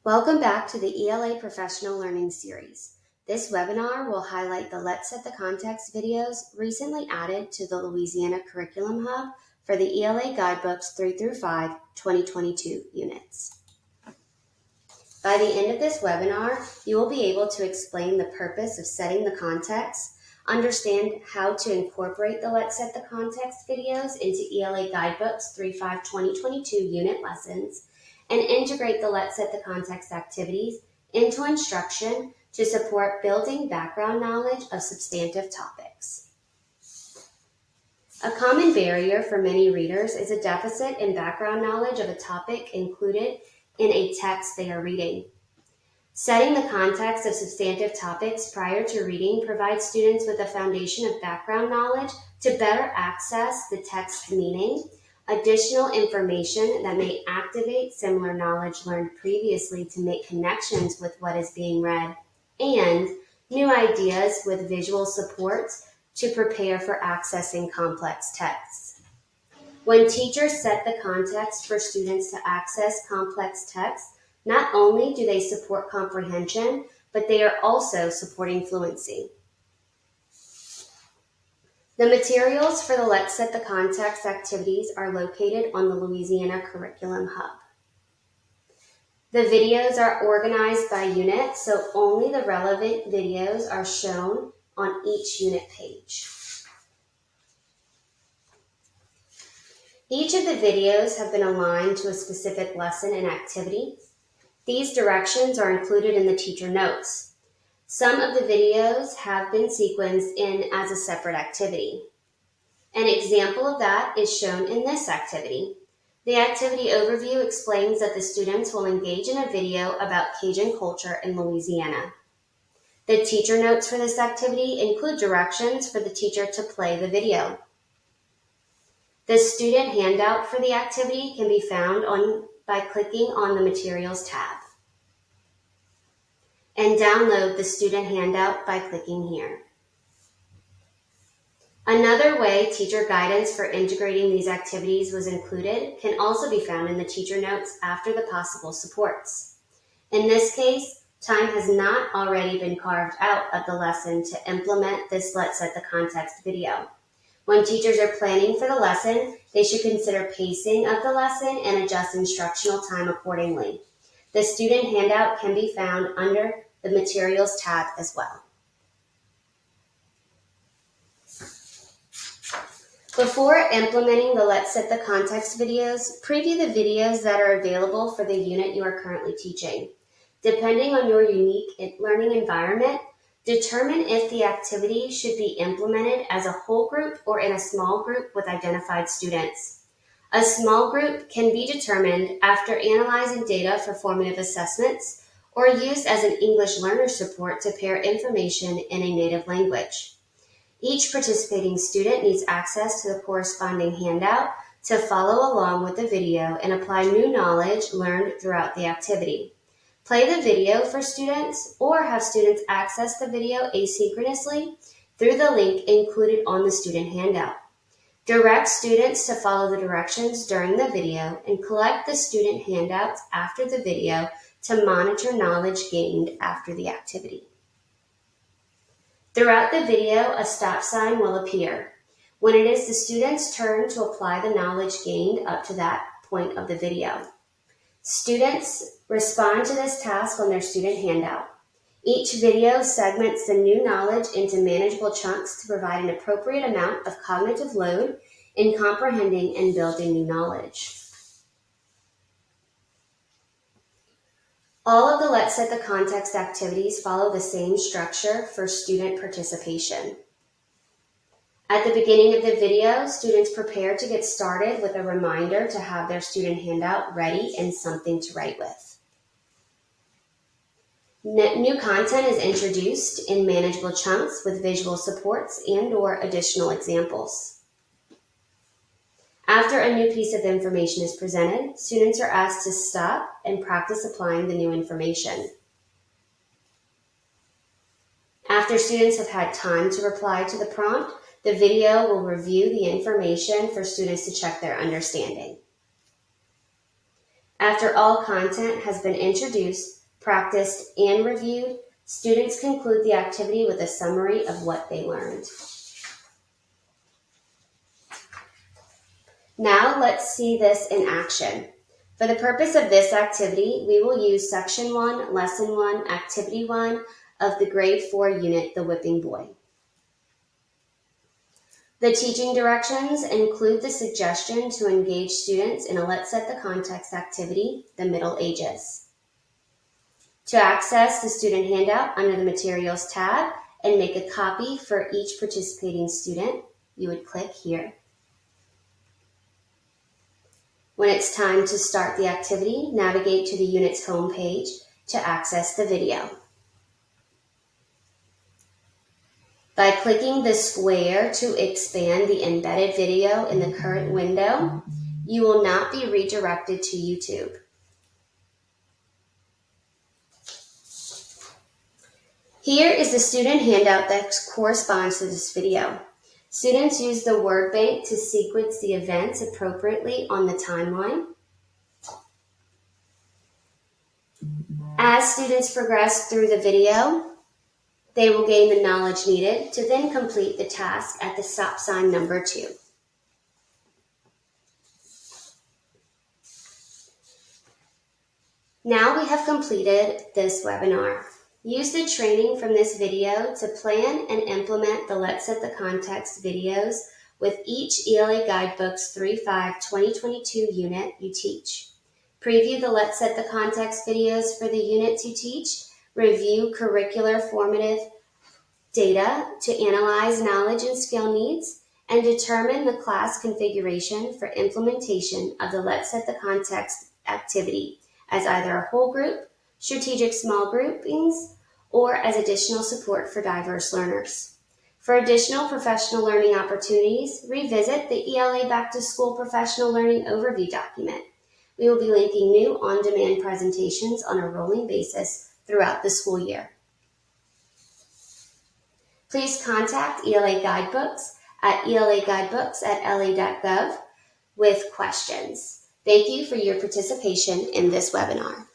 Welcome back to the ELA Professional Learning Series. This webinar will highlight the Let's Set the Context videos recently added to the Louisiana Curriculum Hub for the ELA Guidebooks 3 through 5 2022 units. By the end of this webinar, you will be able to explain the purpose of setting the context, understand how to incorporate the Let's Set the Context videos into ELA Guidebooks 3-5 2022 unit lessons, and integrate the Let's Set the Context activities into instruction to support building background knowledge of substantive topics. A common barrier for many readers is a deficit in background knowledge of a topic included in a text they are reading. Setting the context of substantive topics prior to reading provides students with a foundation of background knowledge to better access the text's meaning, additional information that may activate similar knowledge learned previously to make connections with what is being read, and new ideas with visual supports to prepare for accessing complex texts. When teachers set the context for students to access complex texts, not only do they support comprehension, but they are also supporting fluency. The materials for the Let's Set the Context activities are located on the Louisiana Curriculum Hub. The videos are organized by unit, so only the relevant videos are shown on each unit page. Each of the videos have been aligned to a specific lesson and activity. These directions are included in the teacher notes. Some of the videos have been sequenced in as a separate activity. An example of that is shown in this activity. The activity overview explains that the students will engage in a video about Cajun culture in Louisiana. The teacher notes for this activity include directions for the teacher to play the video. The student handout for the activity can be found by clicking on the Materials tab. And download the student handout by clicking here. Another way teacher guidance for integrating these activities was included can also be found in the teacher notes after the possible supports. In this case, time has not already been carved out of the lesson to implement this Let's Set the Context video. When teachers are planning for the lesson, they should consider pacing of the lesson and adjust instructional time accordingly. The student handout can be found under the Materials tab as well. Before implementing the Let's Set the Context videos, preview the videos that are available for the unit you are currently teaching. Depending on your unique learning environment, determine if the activity should be implemented as a whole group or in a small group with identified students. A small group can be determined after analyzing data for formative assessments or used as an English learner support to pair information in a native language. Each participating student needs access to the corresponding handout to follow along with the video and apply new knowledge learned throughout the activity. Play the video for students or have students access the video asynchronously through the link included on the student handout. Direct students to follow the directions during the video and collect the student handouts after the video to monitor knowledge gained after the activity. Throughout the video, a stop sign will appear when it is the student's turn to apply the knowledge gained up to that point of the video. Students respond to this task on their student handout. Each video segments the new knowledge into manageable chunks to provide an appropriate amount of cognitive load in comprehending and building new knowledge. All of the Let's Set the Context activities follow the same structure for student participation. At the beginning of the video, students prepare to get started with a reminder to have their student handout ready and something to write with. New content is introduced in manageable chunks with visual supports and/or additional examples. After a new piece of information is presented, students are asked to stop and practice applying the new information. After students have had time to reply to the prompt, the video will review the information for students to check their understanding. After all content has been introduced, practiced, and reviewed, students conclude the activity with a summary of what they learned. Now let's see this in action. For the purpose of this activity, we will use Section 1, Lesson 1, Activity 1 of the Grade 4 unit, The Whipping Boy. The teaching directions include the suggestion to engage students in a Let's Set the Context activity, The Middle Ages. To access the student handout under the Materials tab and make a copy for each participating student, you would click here. When it's time to start the activity, navigate to the unit's home page to access the video. By clicking the square to expand the embedded video in the current window, you will not be redirected to YouTube. Here is the student handout that corresponds to this video. Students use the word bank to sequence the events appropriately on the timeline. As students progress through the video, they will gain the knowledge needed to then complete the task at the stop sign number 2. Now we have completed this webinar. Use the training from this video to plan and implement the Let's Set the Context videos with each ELA Guidebooks 3-5 2022 unit you teach. Preview the Let's Set the Context videos for the units you teach. Review curricular formative data to analyze knowledge and skill needs, and determine the class configuration for implementation of the Let's Set the Context activity as either a whole group, strategic small groupings, or as additional support for diverse learners. For additional professional learning opportunities, revisit the ELA Back to School Professional Learning Overview document. We will be linking new on-demand presentations on a rolling basis throughout the school year. Please contact ELA Guidebooks at elaguidebooks@la.gov with questions. Thank you for your participation in this webinar.